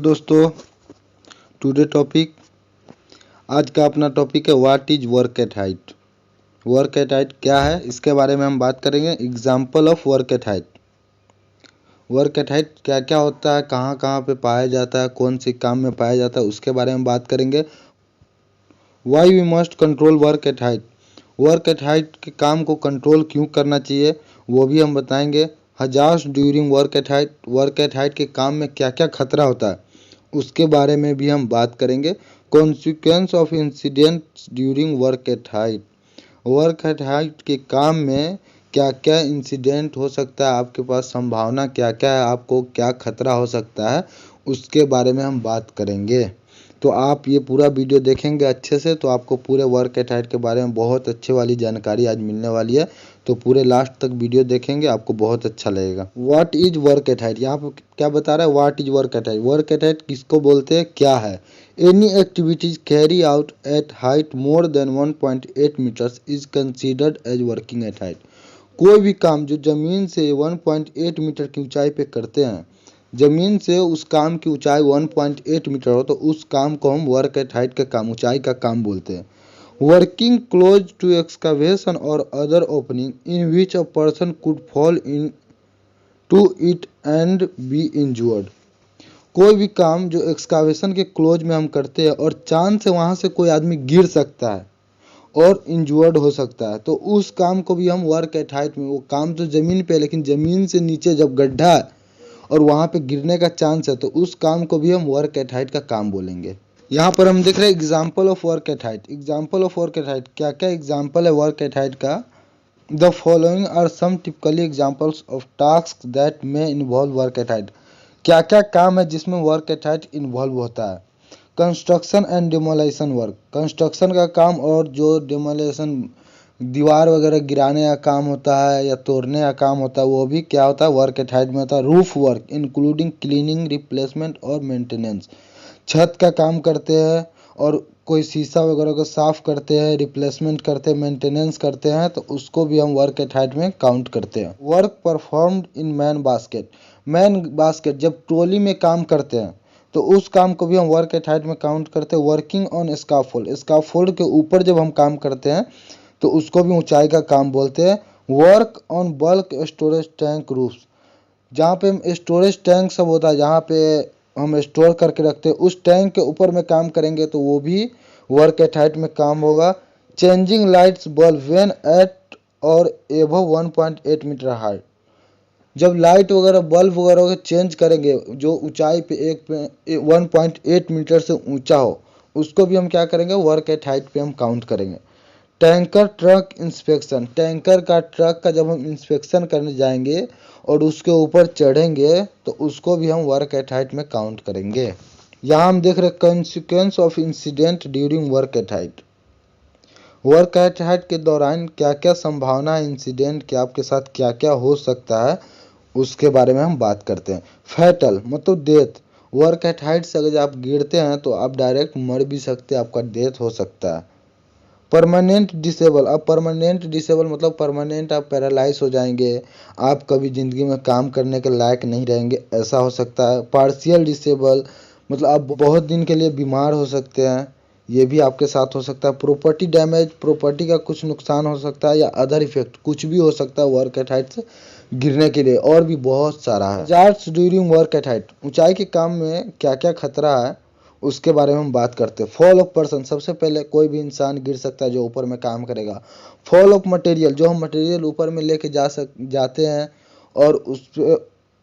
दोस्तों, today topic आज का अपना टॉपिक है what is work at height. Work at height क्या है इसके बारे में हम बात करेंगे। Example of work at height. Work at height क्या क्या होता है, कहाँ कहाँ पे पाया जाता है, कौन सी काम में पाया जाता है, उसके बारे में बात करेंगे। Why we must control work at height. Work at height के काम को कंट्रोल क्यों करना चाहिए वो भी हम बताएंगे। हजार्स during work at height. Work at height के काम में क्या क्या खतरा होता है उसके बारे में भी हम बात करेंगे। Consequence of incidents during work at height. Work at height के काम में क्या क्या इंसिडेंट हो सकता है, आपके पास संभावना क्या क्या है, आपको क्या खतरा हो सकता है उसके बारे में हम बात करेंगे। तो आप ये पूरा वीडियो देखेंगे अच्छे से तो आपको पूरे वर्क एट हाइट के बारे में बहुत अच्छे वाली जानकारी आज मिलने वाली है। तो पूरे लास्ट तक वीडियो देखेंगे, आपको बहुत अच्छा लगेगा। What is work at height, यहाँ पर क्या बता रहा है, what is work at height. Work at height किसको बोलते हैं, क्या है। Any activities carry out at height more than 1.8 metres is considered as working at height. कोई भी काम जो जमीन से 1.8 मीटर की ऊंचाई पे करते हैं, जमीन से उस काम की ऊंचाई 1.8 मीटर हो तो उस काम को हम वर्क एट हाइट का काम, ऊंचाई का काम बोलते हैं। वर्किंग क्लोज टू एक्सकावेशन और other opening in which a person could fall into it and be injured. कोई भी काम जो एक्सकावेशन के क्लोज में हम करते हैं और चांद से वहां से कोई आदमी गिर सकता है और इंजर्ड हो सकता है तो उस काम को भी हम वर्क एट हाइट में, वो काम तो जमीन पे है लेकिन जमीन से नीचे जब गड्ढा है और वहां पे गिरने का चांस है तो उस काम को भी हम वर्क एट हाइट का काम बोलेंगे। यहाँ पर हम देख रहे हैं example of work at height. Example of work at height क्या क्या एग्जाम्पल है वर्क एट हाइट का। The following are some typically examples of task that may involve work at height. क्या क्या काम है जिसमें वर्क एट हाइट इन्वॉल्व होता है। Construction and demolition work, construction का काम और जो डिमोलेशन दीवार वगैरह गिराने का काम होता है या तोड़ने का काम होता है वो भी क्या होता है, वर्क एट हाइट में होता है। Roof work including cleaning, replacement और मेंटेनेंस, छत का काम करते हैं और कोई शीशा वगैरह को साफ करते हैं, रिप्लेसमेंट करते हैं, मेंटेनेंस करते हैं तो उसको भी हम वर्क एट हाइट में काउंट करते हैं। Work performed in man basket, man basket जब ट्रॉली में काम करते हैं तो उस काम को भी हम वर्क एट हाइट में काउंट करते हैं। वर्किंग ऑन स्काफोल्ड, स्काफोल्ड के ऊपर जब हम काम करते हैं तो उसको भी ऊंचाई का काम बोलते हैं। Work on bulk storage tank roofs, जहाँ पे हम स्टोरेज टैंक सब होता है जहाँ पे हम स्टोर करके रखते हैं उस टैंक के ऊपर में काम करेंगे तो वो भी वर्क एट हाइट में काम होगा। Changing lights bulb when eight और एबव 1.8 मीटर हाइट, जब लाइट वगैरह बल्ब वगैरह चेंज करेंगे जो ऊंचाई पे 1.8 मीटर से ऊंचा हो उसको भी हम क्या करेंगे, वर्क एट हाइट पे हम काउंट करेंगे। टैंकर ट्रक इंस्पेक्शन, टैंकर का ट्रक का जब हम इंस्पेक्शन करने जाएंगे और उसके ऊपर चढ़ेंगे तो उसको भी हम वर्क एट हाइट में काउंट करेंगे। यहाँ हम देख रहे हैं consequence of incident during work at height. Work at height के दौरान क्या क्या संभावना है इंसिडेंट के, आपके साथ क्या क्या हो सकता है उसके बारे में हम बात करते हैं। फैटल मतलब डेथ, वर्क एट हाइट से अगर आप गिरते हैं तो आप डायरेक्ट मर भी सकते हैं, आपका डेथ हो सकता है। परमानेंट डिसेबल, अब परमानेंट डिसेबल मतलब परमानेंट आप पैरालाइज हो जाएंगे, आप कभी ज़िंदगी में काम करने के लायक नहीं रहेंगे, ऐसा हो सकता है। पार्शियल डिसेबल मतलब आप बहुत दिन के लिए बीमार हो सकते हैं, ये भी आपके साथ हो सकता है। प्रॉपर्टी डैमेज, प्रॉपर्टी का कुछ नुकसान हो सकता है या अदर इफेक्ट कुछ भी हो सकता है वर्क एट हाइट से गिरने के लिए, और भी बहुत सारा है। Hazards during work at height, ऊंचाई के काम में क्या क्या खतरा है उसके बारे में हम बात करते हैं। फॉल ऑफ पर्सन, सबसे पहले कोई भी इंसान गिर सकता है जो ऊपर में काम करेगा। फॉल ऑफ मटेरियल, जो हम मटेरियल ऊपर में लेके जाते हैं और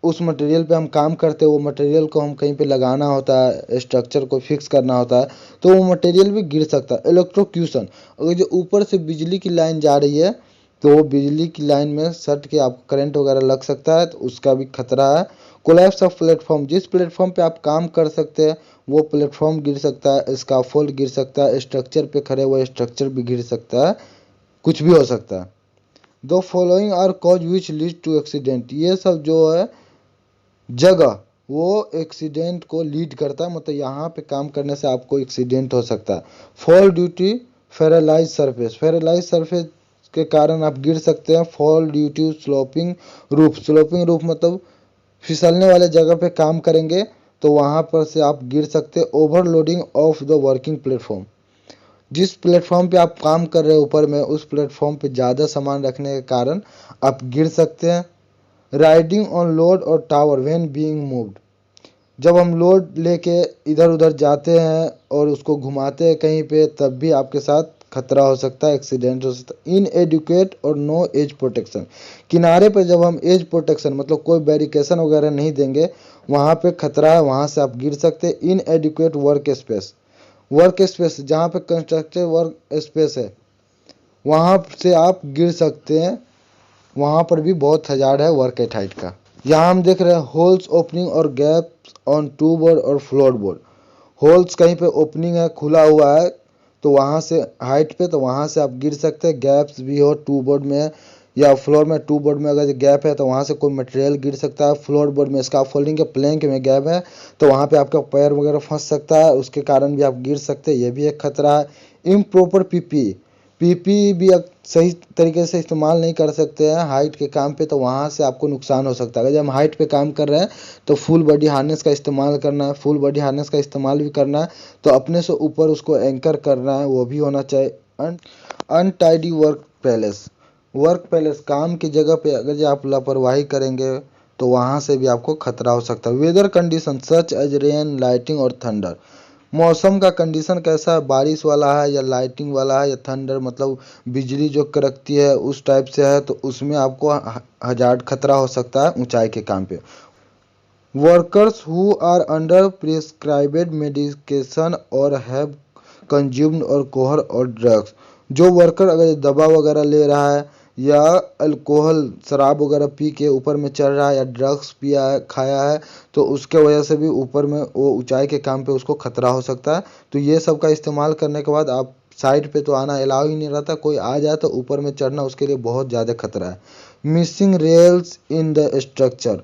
उस मटेरियल पे हम काम करते हैं, वो मटेरियल को हम कहीं पे लगाना होता है, स्ट्रक्चर को फिक्स करना होता है तो वो मटेरियल भी गिर सकता है। इलेक्ट्रोक्यूशन, अगर जो ऊपर से बिजली की लाइन जा रही है तो वो बिजली की लाइन में सट के आपको करंट वगैरह लग सकता है तो उसका भी खतरा है। कोलैप्स ऑफ प्लेटफॉर्म, जिस प्लेटफॉर्म पे आप काम कर सकते हैं वो प्लेटफॉर्म गिर सकता है, स्काफोल्ड गिर सकता है, स्ट्रक्चर पे खड़े हुए स्ट्रक्चर भी गिर सकता है, कुछ भी हो सकता है। The following are cause which lead to accident, ये सब जो है जगह वो एक्सीडेंट को लीड करता है, मतलब यहाँ पे काम करने से आपको एक्सीडेंट हो सकता है। फॉल ड्यू टू फेरालाइज सरफेस, फेरालाइज सरफेस के कारण आप गिर सकते हैं। Fall due to sloping roof, sloping roof मतलब फिसलने वाले जगह पे काम करेंगे तो वहाँ पर से आप गिर सकते हैं। Overloading of the working platform, जिस प्लेटफॉर्म पे आप काम कर रहे हैं ऊपर में, उस प्लेटफॉर्म पे ज़्यादा सामान रखने के कारण आप गिर सकते हैं। राइडिंग ऑन लोड और टावर व्हेन बीइंग मूव्ड, जब हम लोड लेके इधर उधर जाते हैं और उसको घुमाते हैं कहीं पे, तब भी आपके साथ खतरा हो सकता है, एक्सीडेंट हो सकता है। इनएडुकेट और नो एज प्रोटेक्शन, किनारे पर जब हम एज प्रोटेक्शन मतलब कोई बैरिकेशन वगैरह नहीं देंगे, वहाँ पे खतरा है, वहाँ से आप गिर सकते हैं। Inadequate work space, work space जहाँ पे कंस्ट्रक्टेड वर्क स्पेस है, वहाँ से आप गिर सकते हैं, वहाँ पर भी बहुत हजार्ड है वर्क एट हाइट का। यहाँ हम देख रहे हैं होल्स ओपनिंग और गैप्स ऑन टू बोर्ड और फ्लोर बोर्ड। होल्स कहीं पे ओपनिंग है, खुला हुआ है, तो वहाँ से हाइट पे, तो वहाँ से आप गिर सकते हैं। गैप्स भी हो टू बोर्ड में या फ्लोर में, टू बोर्ड में अगर गैप है तो वहाँ से कोई मटेरियल गिर सकता है। फ्लोर बोर्ड में स्कैफोल्डिंग के प्लैंक में गैप है तो वहाँ पे आपका पैर वगैरह फंस सकता है, उसके कारण भी आप गिर सकते हैं, ये भी एक खतरा है। इम्प्रॉपर पीपी भी आप सही तरीके से इस्तेमाल नहीं कर सकते हैं हाइट के काम पे, तो वहाँ से आपको नुकसान हो सकता है। अगर जब हम हाइट पे काम कर रहे हैं तो फुल बॉडी हार्नेस का इस्तेमाल करना है, फुल बॉडी हार्नेस का इस्तेमाल भी करना है, तो अपने से ऊपर उसको एंकर करना है, वो भी होना चाहिए। अनटाइडी वर्क पैलेस काम की जगह पे अगर जो आप लापरवाही करेंगे तो वहाँ से भी आपको खतरा हो सकता है। Weather condition such as rain, lighting और थंडर, मौसम का कंडीशन कैसा है, बारिश वाला है या लाइटिंग वाला है या थंडर मतलब बिजली जो कड़कती है उस टाइप से है, तो उसमें आपको हजार्ड खतरा हो सकता है ऊंचाई के काम पे। Workers who are under prescribed medication और हैव कंज्यूम्ड अल्कोहल और ड्रग्स, जो वर्कर अगर दवा वगैरह ले रहा है या अल्कोहल शराब वगैरह पी के ऊपर में चढ़ रहा है या ड्रग्स पिया है खाया है, तो उसके वजह से भी ऊपर में वो ऊंचाई के काम पे उसको खतरा हो सकता है। तो ये सब का इस्तेमाल करने के बाद आप साइड पे तो आना अलाउ ही नहीं रहता, कोई आ जाए तो ऊपर में चढ़ना उसके लिए बहुत ज़्यादा खतरा है। Missing rails in the structure,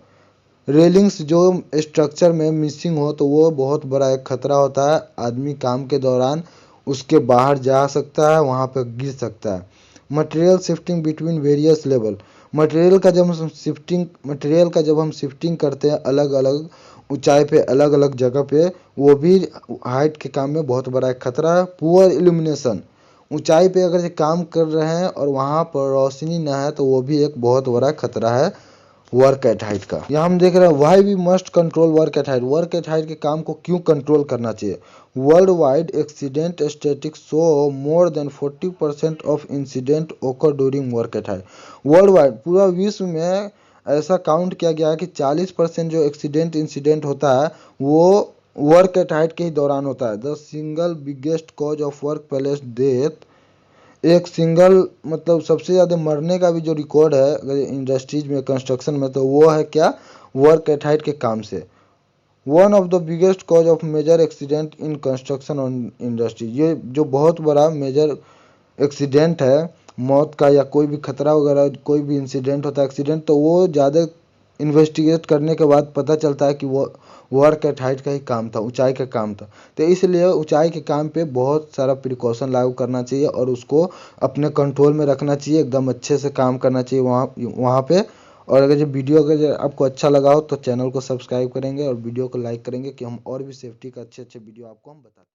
railings जो स्ट्रक्चर में मिसिंग हो तो वो बहुत बड़ा एक खतरा होता है। आदमी काम के दौरान उसके बाहर जा सकता है, वहाँ पर गिर सकता है। Material shifting between various level, material का जब हम शिफ्टिंग करते हैं अलग अलग ऊंचाई पे अलग अलग जगह पे, वो भी हाइट के काम में बहुत बड़ा एक खतरा है। पुअर इल्यूमिनेशन, ऊंचाई पे अगर ये काम कर रहे हैं और वहाँ पर रोशनी ना है तो वो भी एक बहुत बड़ा खतरा है वर्क एट हाइट का। यहाँ हम देख रहे हैं why we must control work at height, work at height के काम को क्यों कंट्रोल करना चाहिए। World wide accident statistics show more than 40% of incident occur during work at height. World wide पूरा विश्व में ऐसा काउंट किया गया है कि 40% जो इंसिडेंट होता है वो वर्क एट हाइट के ही दौरान होता है। The single biggest cause of work place death, एक सिंगल मतलब सबसे ज़्यादा मरने का भी जो रिकॉर्ड है अगर इंडस्ट्रीज में कंस्ट्रक्शन में, तो वो है क्या, वर्क एट हाइट के काम से। One of the biggest cause of major accident in construction on industry, ये जो बहुत बड़ा मेजर एक्सीडेंट है मौत का या कोई भी खतरा वगैरह कोई भी इंसिडेंट होता है एक्सीडेंट, तो वो ज़्यादा इन्वेस्टिगेट करने के बाद पता चलता है कि वो वर्क एट हाइट का ही काम था, ऊंचाई का काम था। तो इसलिए ऊंचाई के काम पे बहुत सारा प्रिकॉशन लागू करना चाहिए और उसको अपने कंट्रोल में रखना चाहिए, एकदम अच्छे से काम करना चाहिए वहाँ वहाँ पे। और अगर ये वीडियो अगर आपको अच्छा लगा हो तो चैनल को सब्सक्राइब करेंगे और वीडियो को लाइक करेंगे कि हम और भी सेफ्टी का अच्छे अच्छे वीडियो आपको हम बताते हैं।